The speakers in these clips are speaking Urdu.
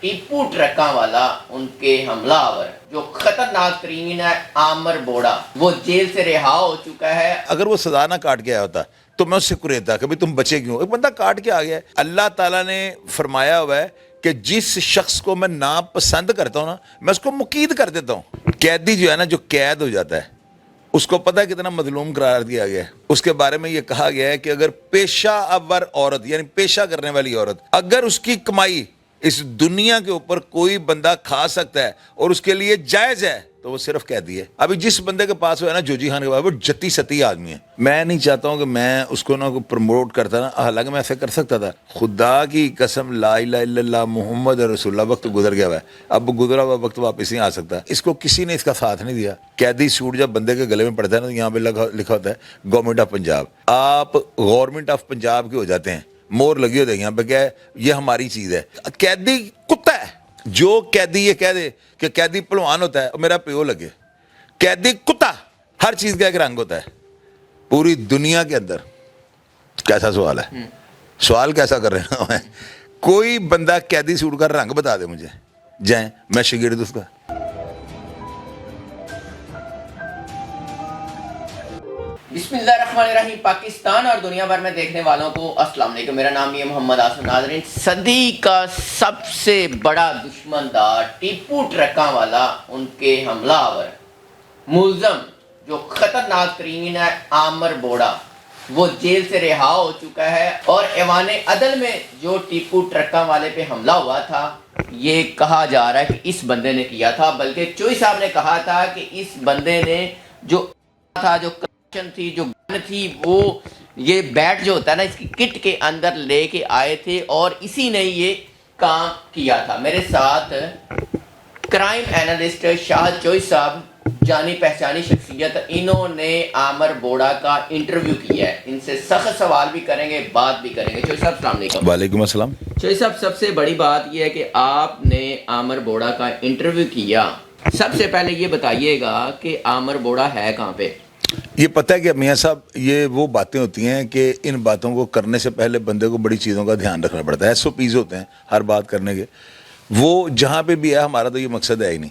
ٹیپو ٹرکاں والا ان کے حملہ آور جو خطرناک ترین ہے عامر بوڑا، وہ جیل سے رہا ہو چکا ہے۔ اگر وہ سزا نہ کاٹ کے آیا ہوتا تو میں اس سے قریتا کہ تم بچے کیوں؟ ایک بندہ کاٹ کے آ گیا ہے۔ اللہ تعالیٰ نے فرمایا ہوا ہے کہ جس شخص کو میں ناپسند کرتا ہوں نا، میں اس کو مقید کر دیتا ہوں۔ قیدی جو ہے نا، جو قید ہو جاتا ہے، اس کو پتہ ہے کتنا مظلوم قرار دیا گیا ہے۔ اس کے بارے میں یہ کہا گیا ہے کہ اگر پیشہ ور عورت، یعنی پیشہ کرنے والی عورت، اگر اس کی کمائی اس دنیا کے اوپر کوئی بندہ کھا سکتا ہے اور اس کے لیے جائز ہے تو وہ صرف قیدی ہے۔ ابھی جس بندے کے پاس ہے نا، جوجی خان کے پاس، وہ جتی ستی آدمی ہے۔ میں نہیں چاہتا ہوں کہ میں اس کو نا پروموٹ کرتا نا، حالانکہ میں ایسے کر سکتا تھا۔ خدا کی قسم، لا الہ الا اللہ محمد رسول اللہ، وقت گزر گیا ہوا ہے، اب گزرا ہوا وقت واپس نہیں آ سکتا۔ اس کو کسی نے اس کا ساتھ نہیں دیا۔ قیدی سوٹ جب بندے کے گلے میں پڑتا ہے نا، یہاں پہ لکھا ہوتا ہے گورنمنٹ آف پنجاب، آپ گورنمنٹ آف پنجاب کے ہو جاتے ہیں، مور لگی ہوتی ہے یہاں پہ، کیا ہے یہ ہماری چیز ہے۔ قیدی کتا ہے، جو قیدی یہ کہہ دے کہ قیدی پہلوان ہوتا ہے اور میرا پیو لگے، قیدی کتا، ہر چیز کا ایک رنگ ہوتا ہے پوری دنیا کے اندر۔ کیسا سوال ہے؟ سوال کیسا کر رہے ہیں؟ کوئی بندہ قیدی سوٹ کا رنگ بتا دے مجھے، جائیں میں شاگرد اس کا۔ بسم اللہ الرحمن الرحیم۔ پاکستان اور دنیا بھر میں دیکھنے والوں کو السلام علیکم، میرا نام یہ محمد آصف۔ ناظرین، صدی کا سب سے بڑا دشمن دار ٹیپو ٹرکاں والا ان کے حملہ آور ملزم جو خطرناک ترین ہے عامر بوڑا، وہ جیل سے رہا ہو چکا ہے۔ اور ایوان عدل میں جو ٹیپو ٹرکاں والے پہ حملہ ہوا تھا، یہ کہا جا رہا ہے کہ اس بندے نے کیا تھا، بلکہ چوئی صاحب نے کہا تھا کہ اس بندے نے جو تھی، جو گن تھی، وہ یہ بیٹ جو ہوتا ہے نا، اس کی کٹ کے اندر لے کے آئے تھے اور اسی نے یہ کام کیا تھا۔ میرے ساتھ کرائم اینالسٹ شاہد چوئی صاحب، جانی پہچانی شخصیت، انہوں نے عامر بوڑا کا انٹرویو کیا ہے۔ ان سے سخت سوال بھی کریں گے، بات بھی کریں گے۔ چوئی صاحب السلام علیکم۔ وعلیکم السلام۔ چوئی صاحب، سب سے بڑی بات یہ ہے کہ آپ نے عامر بوڑا کا انٹرویو کیا، سب سے پہلے یہ بتائیے گا کہ عامر بوڑا ہے کہاں پہ؟ یہ پتہ ہے کہ میاں صاحب، یہ وہ باتیں ہوتی ہیں کہ ان باتوں کو کرنے سے پہلے بندے کو بڑی چیزوں کا دھیان رکھنا پڑتا ہے۔ SOPs ہوتے ہیں ہر بات کرنے کے، وہ جہاں پہ بھی ہے۔ ہمارا تو یہ مقصد ہے ہی نہیں،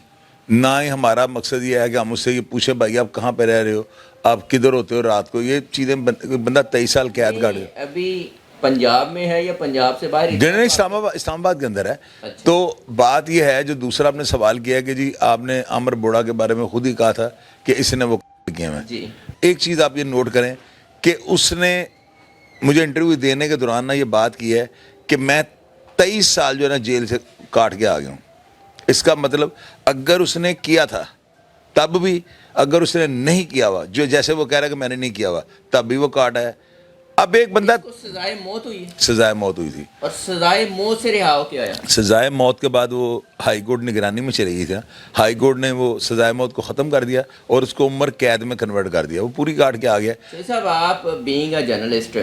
نہ ہی ہمارا مقصد یہ ہے کہ ہم اس سے یہ پوچھیں بھائی آپ کہاں پہ رہ رہے ہو، آپ کدھر ہوتے ہو رات کو۔ یہ چیزیں بندہ 23 سال قید کاٹے ابھی پنجاب میں ہے یا پنجاب سے باہر؟ نہیں، اسلام آباد کے اندر ہے۔ تو بات یہ ہے، جو دوسرا آپ نے سوال کیا ہے کہ جی آپ نے عامر بوڑا کے بارے میں خود ہی کہا تھا کہ اس نے وہ کیے ہیں۔ جی، ایک چیز آپ یہ نوٹ کریں کہ اس نے مجھے انٹرویو دینے کے دوران نا یہ بات کی ہے کہ میں 23 سال جو ہے نا جیل سے کاٹ کے آ گیا ہوں۔ اس کا مطلب اگر اس نے کیا تھا تب بھی، اگر اس نے نہیں کیا ہوا، جو جیسے وہ کہہ رہا ہے کہ میں نے نہیں کیا ہوا، تب بھی وہ کاٹ ہے۔ اب ایک بندہ، سزائے موت ہوئی، سزائے موت ہوئی تھی، اور سزائے موت سے رہا ہو کے آیا۔ سزائے موت کے بعد وہ ہائی کورٹ نگرانی میں چلی گئی تھی، ہائی کورٹ نے وہ سزائے موت کو ختم کر دیا اور اس کو عمر قید میں کنورٹ کر دیا، وہ پوری کاٹ کے آ گیا۔ صاحب، آپ بینگ اے جرنلسٹ،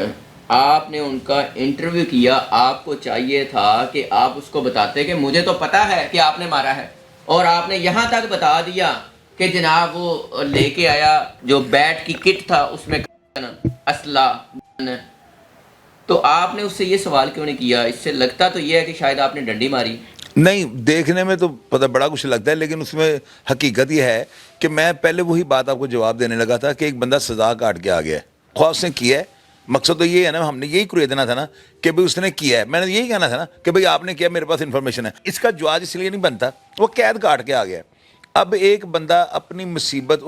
آپ نے ان کا انٹرویو کیا، آپ کو چاہیے تھا کہ آپ اس کو بتاتے کہ مجھے تو پتا ہے کہ آپ نے مارا ہے، اور آپ نے یہاں تک بتا دیا کہ جناب وہ لے کے آیا جو بیٹ کی کٹ تھا، اس میں اسلحہ، تو آپ نے اس سے یہ سوال کیوں نہیں کیا؟ اس سے لگتا تو یہ ہے کہ شاید آپ نے ڈنڈی ماری۔ نہیں، دیکھنے میں تو پتہ بڑا کچھ لگتا ہے، لیکن اس میں حقیقت یہ ہے کہ میں پہلے وہی بات آپ کو جواب دینے لگا تھا کہ ایک بندہ سزا کاٹ کے آ گیا ہے، خواہ اس نے کیا ہے، مقصد تو یہ ہے نا، ہم نے یہی کرے دینا تھا نا کہ بھائی اس نے کیا ہے، میں نے یہی کہنا تھا نا کہ بھائی آپ نے کیا، میرے پاس انفارمیشن ہے۔ اس کا جواز اس لیے نہیں بنتا، وہ قید کاٹ کے آ گیا۔ اب ایک بندہ اپنی مصیبت،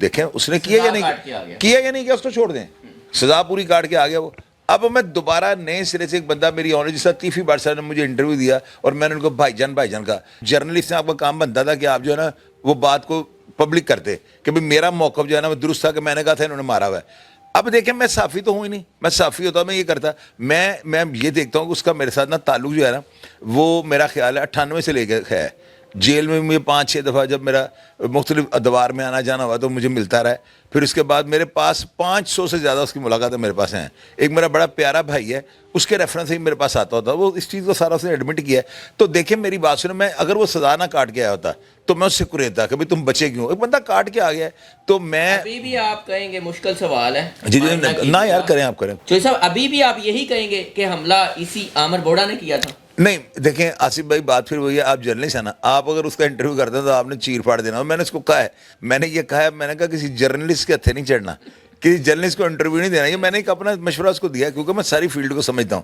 دیکھیں اس نے کیا یا نہیں کیا، اس کو چھوڑ دیں، سزا پوری کاٹ کے آ گیا وہ۔ اب میں دوبارہ نئے سرے سے ایک بندہ، میری آنر جس طرح تیفی بٹ صاحب نے مجھے انٹرویو دیا اور میں نے ان کو بھائی جان کہا، جرنلسٹ سے آپ کا کام بنتا تھا کہ آپ جو ہے نا وہ بات کو پبلک کرتے کہ بھائی میرا موقف جو ہے نا وہ درست تھا کہ میں نے کہا تھا انہوں نے مارا ہوا ہے۔ اب دیکھیں، میں صحافی تو ہوں ہی نہیں، میں صحافی ہوتا میں یہ کرتا، میں یہ دیکھتا ہوں کہ اس کا میرے ساتھ نا تعلق جو ہے نا، وہ میرا خیال ہے 98 سے لے کے ہے۔ جیل میں مجھے 5-6 دفعہ جب میرا مختلف ادوار میں آنا جانا ہوا تو مجھے ملتا رہا ہے۔ پھر اس کے بعد میرے پاس 500 سے زیادہ اس کی ملاقاتیں میرے پاس ہیں۔ ایک میرا بڑا پیارا بھائی ہے، اس کے ریفرنس ہی میرے پاس آتا ہوتا، وہ اس چیز کو سارا اس نے ایڈمٹ کیا ہے۔ تو دیکھیں میری بات سنیں، میں اگر وہ سزا نہ کاٹ کے آیا ہوتا تو میں اس سے قریتا کہ بھائی تم بچے کیوں؟ ایک بندہ کاٹ کے آ گیا ہے تو میں، ابھی بھی آپ کہیں گے مشکل سوال ہے جی نہ یار کریں، آپ کریں چوئی صاحب، ابھی بھی آپ یہی کہیں گے کہ حملہ اسی عامر بوڑا نے کیا تھا؟ نہیں دیکھیں آصف بھائی بات پھر وہی ہے, آپ جرنلسٹ ہیں نا, آپ اگر اس کا انٹرویو کرتے ہیں تو آپ نے چیر پھاڑ دینا. اور میں نے اس کو کہا ہے, میں نے یہ کہا ہے, میں نے کہا کسی جرنلسٹ کے ہتھے نہیں چڑھنا, کسی جرنلسٹ کو انٹرویو نہیں دینا. یہ میں نے ایک اپنا مشورہ اس کو دیا کیونکہ میں ساری فیلڈ کو سمجھتا ہوں.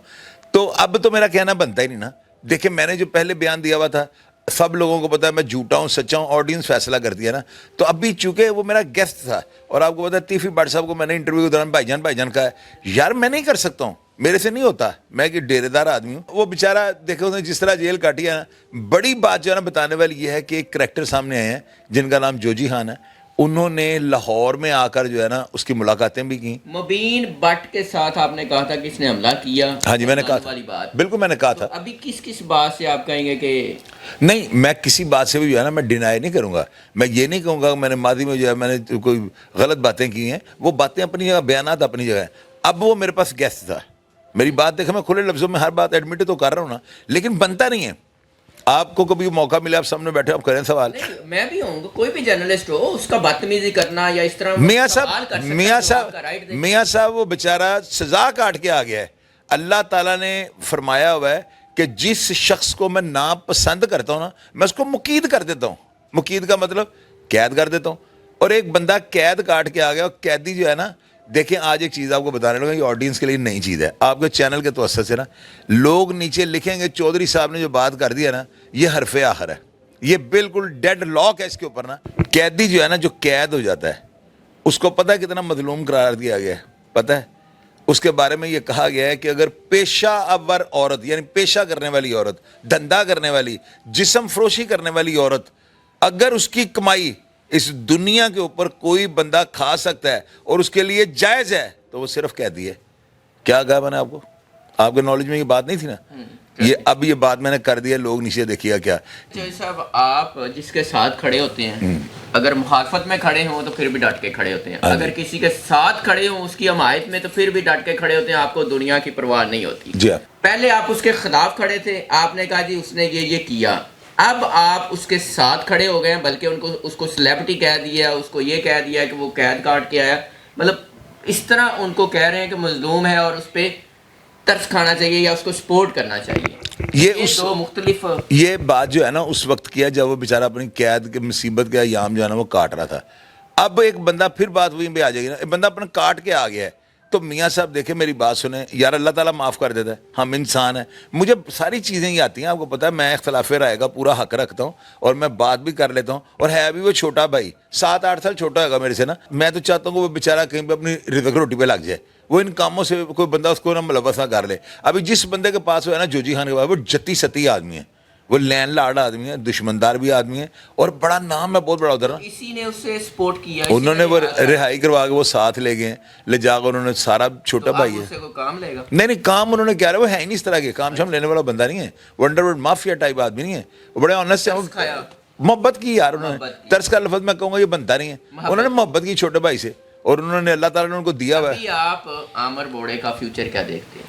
تو اب تو میرا کہنا بنتا ہی نہیں نا. دیکھیں میں نے جو پہلے بیان دیا ہوا تھا سب لوگوں کو پتا ہے میں جھوٹا ہوں سچا ہوں, آڈینس فیصلہ کرتی ہے نا. تو ابھی چونکہ وہ میرا گیسٹ تھا اور آپ کو پتا ہے تیفی بٹ صاحب کو میں نے انٹرویو کے دوران بھائی جان کہا ہے, یار میں نہیں کر سکتا ہوں, میرے سے نہیں ہوتا, میں ایک ڈیرے دار آدمی ہوں. وہ بیچارہ دیکھو اس نے جس طرح جیل کاٹی ہے نا. بڑی بات جو ہے نا بتانے والی یہ ہے کہ ایک کریکٹر سامنے آئے ہیں جن کا نام جوجی خان ہے. انہوں نے لاہور میں آ کر جو ہے نا اس کی ملاقاتیں بھی کی. مبین بٹ کے ساتھ آپ نے کہا تھا کہ اس نے حملہ کیا. ہاں جی میں نے کہا تھا, بالکل میں نے کہا تھا. ابھی کس بات سے آپ کہیں گے کہ نہیں, میں کسی بات سے بھی جو ہے نا میں ڈینائی نہیں کروں گا. میں یہ نہیں کہوں گا کہ میں نے ماضی میں جو ہے میں نے کوئی غلط باتیں کی ہیں. وہ باتیں اپنی جگہ, بیانات اپنی جگہ. اب وہ میرے پاس گیسٹ تھا, میری بات دیکھیں میں کھلے لفظوں میں ہر بات ایڈمٹ تو کر رہا ہوں نا, لیکن بنتا نہیں ہے. آپ کو کبھی موقع ملے آپ سامنے بیٹھے آپ کریں سوال. میں بھی ہوں, کوئی بھی جرنلسٹ ہو اس کا بدتمیزی کرنا یا اس طرح میاں صاحب وہ بیچارہ سزا کاٹ کے آ گیا ہے. اللہ تعالیٰ نے فرمایا ہوا ہے کہ جس شخص کو میں ناپسند کرتا ہوں نا میں اس کو مقید کر دیتا ہوں. مقید کا مطلب قید کر دیتا ہوں. اور ایک بندہ قید کاٹ کے آ گیا, اور قیدی جو ہے نا, دیکھیں آج ایک چیز آپ کو بتانے لگا, یہ آڈینس کے لیے نئی چیز ہے. آپ کے چینل کے توسط سے نا لوگ نیچے لکھیں گے چودھری صاحب نے جو بات کر دیا نا یہ حرف آخر ہے, یہ بالکل ڈیڈ لاک ہے اس کے اوپر نا. قیدی جو ہے نا جو قید ہو جاتا ہے اس کو پتہ ہے کتنا مظلوم قرار دیا گیا ہے, پتہ ہے اس کے بارے میں یہ کہا گیا ہے کہ اگر پیشہ آور عورت یعنی پیشہ کرنے والی عورت, دھندا کرنے والی, جسم فروشی کرنے والی عورت, اگر اس کی کمائی اس دنیا کے اوپر کوئی بندہ کھا سکتا ہے اور اس کے لیے جائز ہے تو وہ صرف قیدی ہے. کیا کہا میں نے آپ کو, آپ کے نالج میں یہ بات نہیں تھی نا, یہ اب یہ بات میں نے کر دیا, لوگ نیچے دیکھیے گا کیا. صاحب آپ جس کے ساتھ کھڑے ہوتے ہیں اگر مخالفت میں کھڑے ہوں تو پھر بھی ڈٹ کے کھڑے ہوتے ہیں, اگر کسی کے ساتھ کھڑے ہوں اس کی حمایت میں تو پھر بھی ڈٹ کے کھڑے ہوتے ہیں. آپ کو دنیا کی پرواہ نہیں ہوتی. جی پہلے آپ اس کے خلاف کھڑے تھے, آپ نے کہا جی اس نے یہ کیا. اب آپ اس کے ساتھ کھڑے ہو گئے ہیں, بلکہ اس کو سلیبریٹی کہہ دیا, اس کو یہ کہہ دیا کہ وہ قید کاٹ کے آیا. مطلب اس طرح ان کو کہہ رہے ہیں کہ مظلوم ہے اور اس پہ ترس کھانا چاہیے یا اس کو سپورٹ کرنا چاہیے. یہ دو مختلف, یہ بات جو ہے نا اس وقت کیا جب وہ بیچارہ اپنی قید کے مصیبت کا ایام جو ہے نا وہ کاٹ رہا تھا. اب ایک بندہ پھر بات وہیں پہ آ جائے گی نا, ایک بندہ اپنا کاٹ کے آ گیا ہے. تو میاں صاحب دیکھیں میری بات سنیں یار, اللہ تعالیٰ معاف کر دیتا ہے, ہم انسان ہیں. مجھے ساری چیزیں ہی آتی ہیں, آپ کو پتہ ہے میں اختلاف رائے کا پورا حق رکھتا ہوں اور میں بات بھی کر لیتا ہوں. اور ہے ابھی وہ چھوٹا بھائی 7-8 سال چھوٹا ہوگا میرے سے نا. میں تو چاہتا ہوں کہ وہ بیچارہ کہیں پہ اپنی رزق روٹی پہ لگ جائے, وہ ان کاموں سے کوئی بندہ اس کو نہ ملوث نہ کر لے. ابھی جس بندے کے پاس ہے نا جوجی خان کے پاس, وہ جتی ستی آدمی ہے, وہ لین لاڈ آدمی ہے, دشمندار بھی آدمی ہے, اور بڑا نام ہے بہت بڑا ادھر. اسی نے اس سے سپورٹ کیا, انہوں نے وہ رہائی کروا کے وہ ساتھ لے گئے, لے جا کر انہوں نے سارا چھوٹا بھائی ہے. نہیں کام انہوں نے کیا رہا, وہ ہے ہی نہیں اس طرح کے کام شام لینے والا بندہ نہیں ہے, ونڈر ورلڈ مافیا ٹائپ آدمی نہیں ہے, وہ بڑے آنیسٹ ہیں. محبت کی یار انہوں نے, ترس کا لفظ میں کہوں گا یہ بنتا نہیں ہے, انہوں نے محبت کی چھوٹے بھائی سے, اور انہوں نے اللہ تعالیٰ نے ان کو دیا ہوا ہے. آپ عامر بوڑے کا فیوچر کیا دیکھتے ہیں؟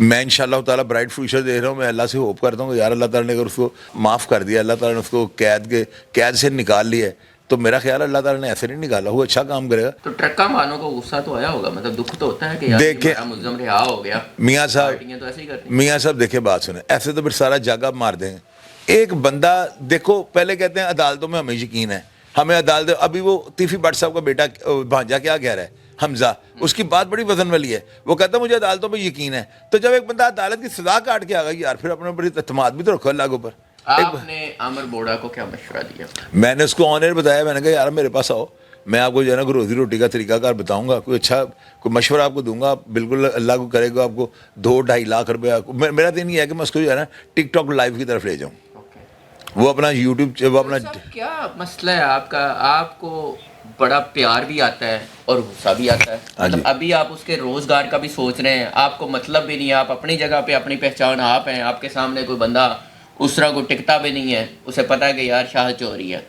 میں انشاءاللہ تعالیٰ برائٹ فیوچر دیکھ رہا ہوں. میں اللہ سے ہوپ کرتا ہوں کہ یار اللہ تعالیٰ نے اگر اس کو معاف کر دیا, اللہ تعالیٰ نے اس کو قید سے نکال لیا ہے, تو میرا خیال ہے اللہ تعالیٰ نے ایسے نہیں نکالا, وہ اچھا کام کرے گا. تو ٹرکا والوں کو غصہ تو آیا ہوگا, مطلب دکھ تو ہوتا ہے کہ یار ہمارا ملزم رہا ہو گیا. میاں صاحب دیکھیں بات سنیں, ایسے تو پھر سارا جاگا مار دیں گے. ایک بندہ دیکھو, پہلے کہتے ہیں عدالتوں میں ہمیں یقین ہے, ہمیں عدالت, ابھی وہ تیفی بٹ صاحب کا بیٹا بھانجا کیا کہہ رہا ہے حمزہ, اس کی بات بڑی وزن والی ہے. وہ کہتا ہے مجھے عدالتوں پہ یقین ہے. تو جب ایک بندہ عدالت کی سزا کاٹ کے آ گئی یار, پھر اپنے بڑی اعتماد بھی تو رکھو اللہ کے اوپر. آپ نے عامر بوڑا کو کیا مشورہ دیا؟ میں نے اس کو آن ایئر بتایا, میں نے کہا یار میرے پاس آؤ, میں آپ کو جو ہے نا روزی روٹی کا طریقہ کار بتاؤں گا, کوئی اچھا کوئی مشورہ آپ کو دوں گا, بالکل اللہ کو کرے گا آپ کو 2-2.5 لاکھ روپیہ. میرا دن یہ ہے کہ میں اس کو جو ہے نا ٹک ٹاک لائیو کی طرف لے جاؤں, وہ اپنا یوٹیوب, وہ اپنا. کیا مسئلہ ہے آپ کا؟ آپ کو بڑا پیار بھی آتا ہے اور غصہ بھی آتا ہے, مطلب ابھی آپ اس کے روزگار کا بھی سوچ رہے ہیں, آپ کو مطلب بھی نہیں ہے, آپ اپنی جگہ پہ اپنی پہچان آپ ہیں, آپ کے سامنے کوئی بندہ اس طرح کو ٹکتا بھی نہیں ہے, اسے پتہ ہے کہ یار شاہ چوری ہے.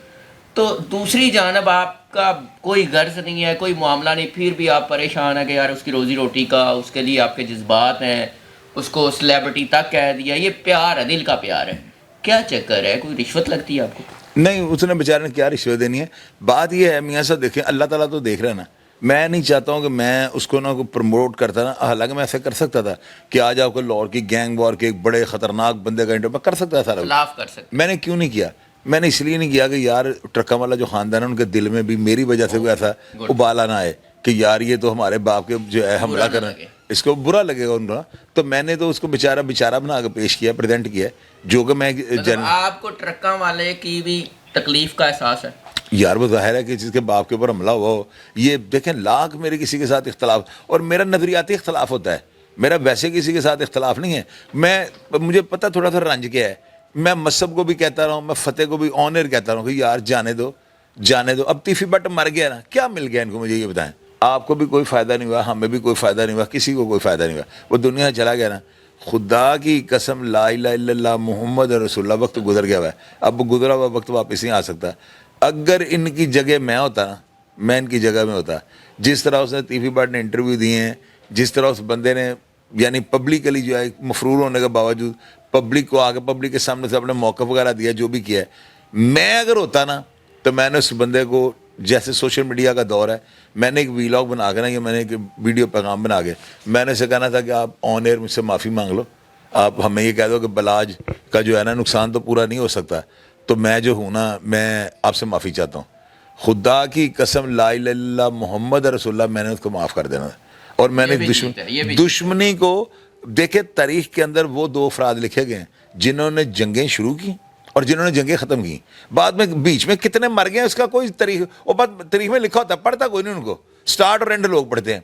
تو دوسری جانب آپ کا کوئی غرض نہیں ہے, کوئی معاملہ نہیں, پھر بھی آپ پریشان ہیں کہ یار اس کی روزی روٹی کا, اس کے لیے آپ کے جذبات ہیں, اس کو سلیبریٹی تک کہہ دیا. یہ پیار ہے, دل کا پیار ہے, کیا چکر ہے؟ کوئی رشوت لگتی ہے آپ کو؟ نہیں, اس نے بیچارے نے کیا رشوت دینی ہے. بات یہ ہے میاں صاحب دیکھیں, اللہ تعالیٰ تو دیکھ رہے ہیں نا, میں نہیں چاہتا ہوں کہ میں اس کو نا پروموٹ کرتا نا، حالانکہ میں ایسا کر سکتا تھا کہ آج آپ کو لاہور کی گینگ وار کے ایک بڑے خطرناک بندے کا انٹرویو میں کر سکتا تھا سارا خلاف کر سکتے. میں نے کیوں نہیں کیا؟ میں نے اس لیے نہیں کیا کہ یار ٹرکا والا جو خاندان ہے ان کے دل میں بھی میری وجہ سے کوئی ایسا ابالا نہ آئے کہ یار یہ تو ہمارے باپ کے جو ہے حملہ کرنا، اس کو برا لگے گا ان کو. تو میں نے تو اس کو بیچارہ بنا کے پیش کیا، پریزنٹ کیا، جو کہ میں آپ کو ٹرکاں والے کی بھی تکلیف کا احساس ہے؟ یار وہ ظاہر ہے کہ جس کے باپ کے اوپر حملہ ہوا ہو، یہ دیکھیں لاکھ میرے کسی کے ساتھ اختلاف، اور میرا نظریاتی اختلاف ہوتا ہے، میرا ویسے کسی کے ساتھ اختلاف نہیں ہے. مجھے پتہ تھوڑا سا رنج کیا ہے، میں مذہب کو بھی کہتا رہا ہوں، میں فتح کو بھی آنر کہتا رہا ہوں کہ یار جانے دو. اب تیفی بٹ مر گیا نا، کیا مل گیا ان کو؟ مجھے یہ بتائیں. آپ کو بھی کوئی فائدہ نہیں ہوا، ہمیں بھی کوئی فائدہ نہیں ہوا، کسی کو کوئی فائدہ نہیں ہوا. وہ دنیا چلا گیا نا. خدا کی قسم لا الہ الا اللہ محمد رسول اللہ، وقت گزر گیا ہوا ہے. اب گزرا ہوا وقت واپس نہیں آ سکتا. اگر ان کی جگہ میں ہوتا نا، میں ان کی جگہ میں ہوتا، جس طرح اس نے تیفی بٹ نے انٹرویو دیے ہیں، جس طرح اس بندے نے یعنی پبلکلی جو ہے مفرور ہونے کے باوجود پبلک کو آگے پبلک کے سامنے سے اپنے موقف وغیرہ دیا، جو بھی کیا ہے، میں اگر ہوتا نا تو میں نے اس بندے کو، جیسے سوشل میڈیا کا دور ہے، میں نے ایک ویلاگ بنا کے نا، یا میں نے ایک ویڈیو پیغام بنا کے میں نے اسے کہنا تھا کہ آپ آن ایئر مجھ سے معافی مانگ لو، آپ ہمیں یہ کہہ دو کہ بلاج کا جو ہے نا نقصان تو پورا نہیں ہو سکتا، تو میں جو ہوں نا میں آپ سے معافی چاہتا ہوں. خدا کی قسم لا الہ الا اللہ محمد رسول اللہ، میں نے اس کو معاف کر دینا. اور میں نے دشمنی کو دیکھے، تاریخ کے اندر وہ دو افراد لکھے گئے ہیں جنہوں نے جنگیں شروع کی اور جنہوں نے جنگیں ختم کی. بعد میں بیچ میں کتنے مر گئے اس کا کوئی تاریخ، وہ بات تاریخ میں لکھا ہوتا ہے، پڑھتا کوئی نہیں ان کو، سٹارٹ اور اینڈ لوگ پڑھتے ہیں.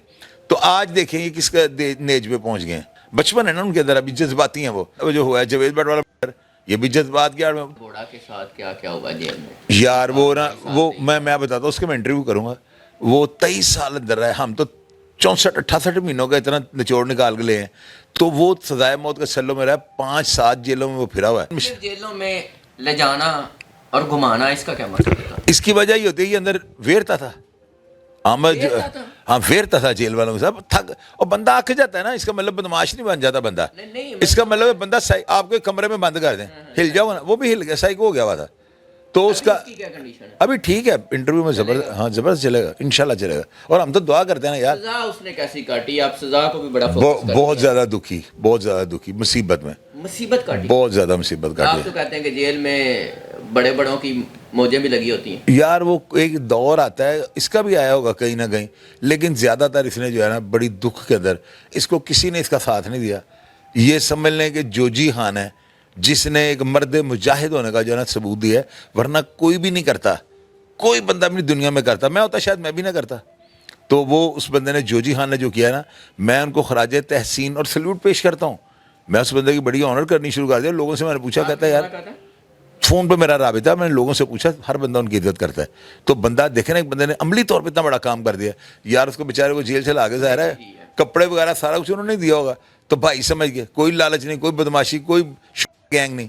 تو آج دیکھیں یہ کس کا نیج پہ پہنچ گئے ہیں. بچپن ہے نا ان کے اندر، ابھی جذباتی ہیں. وہ جو ہوا ہے جاوید بٹ والا، یہ بھی جذبات کیا بوڑھا کے ساتھ کیا کیا ہوا جیل میں یار. وہ نا وہ میں بتاتا ہوں، اس کے میں انٹرویو کروں گا. وہ 23 سال اندر رہا ہے، ہم تو 64-68 مہینوں کا اتنا نچوڑ نکال کے لے ہیں. تو وہ سزائے موت کے سلوں میں رہا ہے، 5-7 جیلوں میں وہ پھرا ہوا ہے. جیلوں میں لے جانا اور گھمانا، اس کا کیا مطلب تھا؟ اس کی وجہ یہ ہوتی ہے کہ اندر ویرتا تھا، ہاں ویرتا تھا جیل والوں کے ساتھ. تھک اور بندہ آکھ جاتا ہے نا، اس کا مطلب بدماش نہیں بن جاتا بندہ. اس کا مطلب بندہ آپ کو کمرے میں بند کر دیں، ہل جاؤ نا، وہ بھی ہل گیا، سائیکو ہو گیا ہوا تھا. تو اس کا ابھی ٹھیک ہے، انٹرویو میں زبردست چلے گا، انشاءاللہ چلے گا. اور ہم تو دعا کرتے ہیں نا یار. سزا اس نے کیسی کاٹی؟ آپ سزا کو بھی بڑا بہت زیادہ دکھی مصیبت میں، مصیبت کاٹی، بہت زیادہ مصیبت کاٹی. آپ تو کہتے ہیں کہ جیل میں بڑے بڑوں کی موجیں بھی لگی ہوتی ہیں. یار وہ ایک دور آتا ہے، اس کا بھی آیا ہوگا کہیں نہ کہیں، لیکن زیادہ تر اس نے جو ہے نا بڑی دکھ کے اندر، اس کو کسی نے اس کا ساتھ نہیں دیا. یہ سمجھ لیں کہ جوجی خان ہے جس نے ایک مرد مجاہد ہونے کا جو ہے نا ثبوت دیا ہے، ورنہ کوئی بھی نہیں کرتا، کوئی بندہ اپنی دنیا میں کرتا. میں ہوتا شاید میں بھی نہ کرتا. تو وہ اس بندے نے، جوجی خان نے جو کیا نا، میں ان کو خراج تحسین اور سلیوٹ پیش کرتا ہوں. میں اس بندے کی بڑی آنر کرنی شروع کر دیا. لوگوں سے میں نے پوچھا، کہتا ہے یار فون پہ میرا رابطہ، میں نے لوگوں سے پوچھا، ہر بندہ ان کی عزت کرتا ہے. تو بندہ دیکھیں نا، ایک بندے نے عملی طور پہ اتنا بڑا کام کر دیا یار. اس کو بیچارے کو جیل سے لا کے ظاہر ہے کپڑے وغیرہ سارا کچھ انہوں نے دیا ہوگا. تو بھائی سمجھ گئے، کوئی لالچ نہیں، کوئی بدماشی، کوئی گینگ نہیں.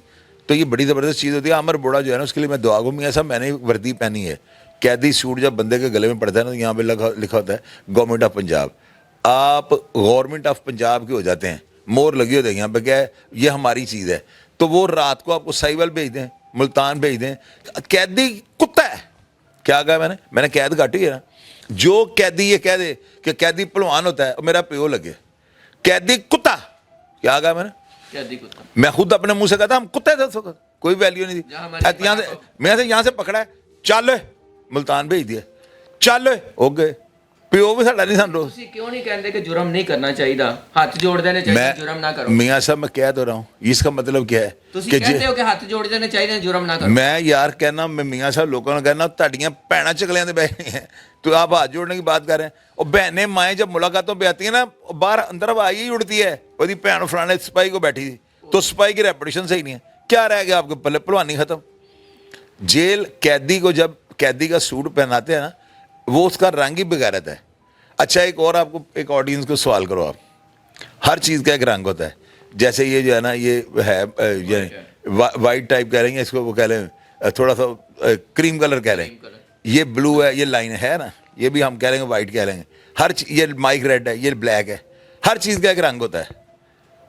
تو یہ بڑی زبردست چیز ہوتی ہے. عمر بوڑھا جو ہے نا، اس کے لیے میں دعا گو. میاں صاحب میں نے وردی پہنی ہے، قیدی سوٹ جب بندے کے گلے میں پڑتا ہے نا، یہاں پہ لکھا ہوتا ہے گورنمنٹ آف پنجاب. آپ گورنمنٹ آف پنجاب کے ہو جاتے ہیں، مور لگی ہوتی ہے یہاں پہ، کیا ہے یہ ہماری چیز ہے. تو وہ رات کو آپ کو سائیول بھیج دیں، ملتان بھیج دیں. قیدی کتا ہے، کیا کہا میں نے قید کاٹی ہے نا. جو قیدی یہ کہہ دے کہ قیدی پہلوان ہوتا ہے، میرا پیو لگے. قیدی کتا، کیا کہا میں خود اپنے منہ سے کہتا ہم کتے تھے، کوئی ویلیو نہیں تھی. یہاں سے پکڑا ہے، چل ملتان بھیج دیا، چل ہو گئے. پیو بھی ساڈا نہیں سن رہا. کیوں نہیں کہتے کہ جرم نہیں کرنا چاہیے، ہاتھ جوڑ دینے چاہیے، جرم نہ کرو؟ میاں صاحب میں کہہ تو رہا ہوں، اس کا مطلب کیا ہے کہ کہتے ہو کہ ہاتھ جوڑ دینے چاہیے، جرم نہ کرو. میں یار کہنا، میں میاں صاحب لوگوں نے کہنا تہاڈیاں بھیناں چکلیاں تے بیٹھی ہیں، تو آپ ہاتھ جوڑنے کی بات کر رہے ہیں. اور بہنیں مائیں جب ملاقاتوں پہ آتی ہیں نا، باہر اندر آئی ہی اڑتی ہے، وہ بہن فلانے سپاہی کو بیٹھی تھی، تو سپاہی کی ریپوٹیشن صحیح نہیں ہے. کیا رہ گیا آپ کے پلے؟ پلوانی ختم. جیل قیدی کو جب قیدی کا سوٹ پہناتے ہیں نا، وہ اس کا رنگ ہی بغیرت ہے. اچھا ایک اور آپ کو، ایک آڈینس کو سوال کرو، آپ ہر چیز کا ایک رنگ ہوتا ہے. جیسے یہ جو ہے نا، یہ ہے وائٹ ٹائپ کہہ رہے ہیں اس کو، وہ کہہ لیں تھوڑا سا کریم کلر کہہ لیں، یہ بلو ہے، یہ لائن ہے نا، یہ بھی ہم کہہ لیں گے وائٹ کہہ لیں گے. ہر یہ مائک ریڈ ہے، یہ بلیک ہے. ہر چیز کا ایک رنگ ہوتا ہے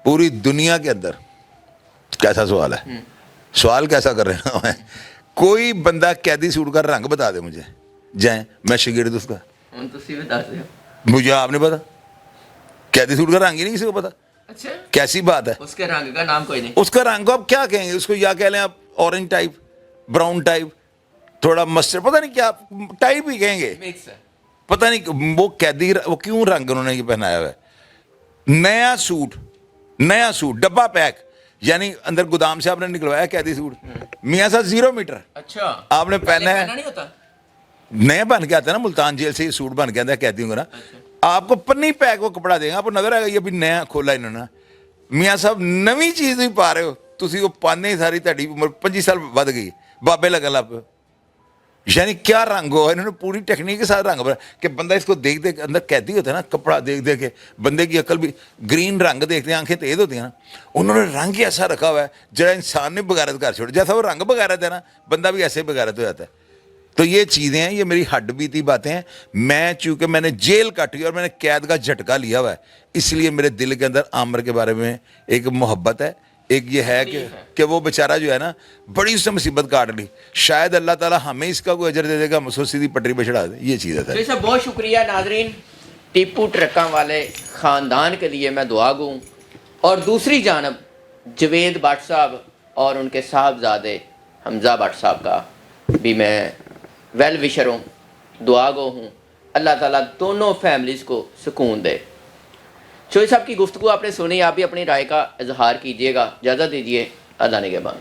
پوری دنیا کے اندر. کیسا سوال ہے؟ سوال کیسا کر رہے ہیں؟ کوئی بندہ قیدی سوٹ کا رنگ بتا دے مجھے، جائیں میں شاگرد اس کا. ہوں تسی بھی دس دیو. مجھے آپ نے پتا قیدی سوٹ کا رنگ ہی نہیں کسی کو پتا. اچھا کیسی بات ہے. اس کے رنگ کا نام کوئی نہیں. اس کا رنگ کو آپ کیا کہیں گے, اس کو یا کہہ لیں آپ اورنج ٹائپ, براؤن ٹائپ, تھوڑا مسٹرڈ, پتہ نہیں کیا ٹائپ ہی کہیں گے. مکس ہے. پتہ نہیں وہ قیدی وہ کیوں رنگ انہوں نے یہ پہنایا ہوا ہے. نیا سوٹ ڈبہ پیک, یعنی اندر گودام سے آپ نے نکلوایا قیدی سوٹ, میاں صاحب 0 میٹر اچھا آپ نے پہنا ہے. نہیں ہوتا نیا بن کے آتا ہے نا, ملتان جیل سے یہ سوٹ بن کے آتا ہے قیدیوں کا نا. آپ کو پنی پیک وہ کپڑا دیں گا, آپ کو نظر آئے گا یہ بھی نیا کھولا انہوں نے. میاں صاحب نویں چیز نہیں پا رہے ہو تسی, وہ پانے ہی ساری تہاڈی عمر 25 سال ود گئی, بابے لگن لگ پے. یعنی کیا رنگ ہو, انہوں نے پوری ٹیکنیک کے ساتھ رنگ بنا کہ بندہ اس کو دیکھ دیکھ, اندر قیدی ہوتا ہے نا, کپڑا دیکھ دیکھ کے بندے کی عقل بھی گرین رنگ دیکھتے ہیں, آنکھیں تیز ہوتی ہیں نا. انہوں نے رنگ ہی ایسا رکھا ہوا ہے جڑا انسان نے بغیرت کر چھوڑا, جیسا وہ رنگ بغیرت ہے نا, بندہ بھی ایسے بغیرت ہو جاتا ہے. تو یہ چیزیں ہیں, یہ میری ہڈ بیتی باتیں ہیں. میں چونکہ میں نے جیل کاٹی اور میں نے قید کا جھٹکا لیا ہوا ہے, اس لیے میرے دل کے اندر عامر کے بارے میں ایک محبت ہے. ایک یہ ہے کہ وہ بیچارہ جو ہے نا بڑی اس نے مصیبت کاٹ لی, شاید اللہ تعالیٰ ہمیں اس کا کوئی اجر دے دے گا, ہم اس کو سیدھی پٹری پہ چڑھا دے. یہ چیز ہے. سر بہت شکریہ ناظرین. ٹیپو ٹرکاں والے خاندان کے لیے میں دعا گوں, اور دوسری جانب جوید بٹ صاحب اور ان کے صاحبزادے حمزہ بٹ صاحب کا بھی میں ویل وشر ہوں, دعا گو ہوں. اللہ تعالیٰ دونوں فیملیز کو سکون دے. شوئی صاحب کی گفتگو آپ نے سنی, آپ بھی اپنی رائے کا اظہار کیجیے گا. اجازت دیجیے, اللہ نگہبان.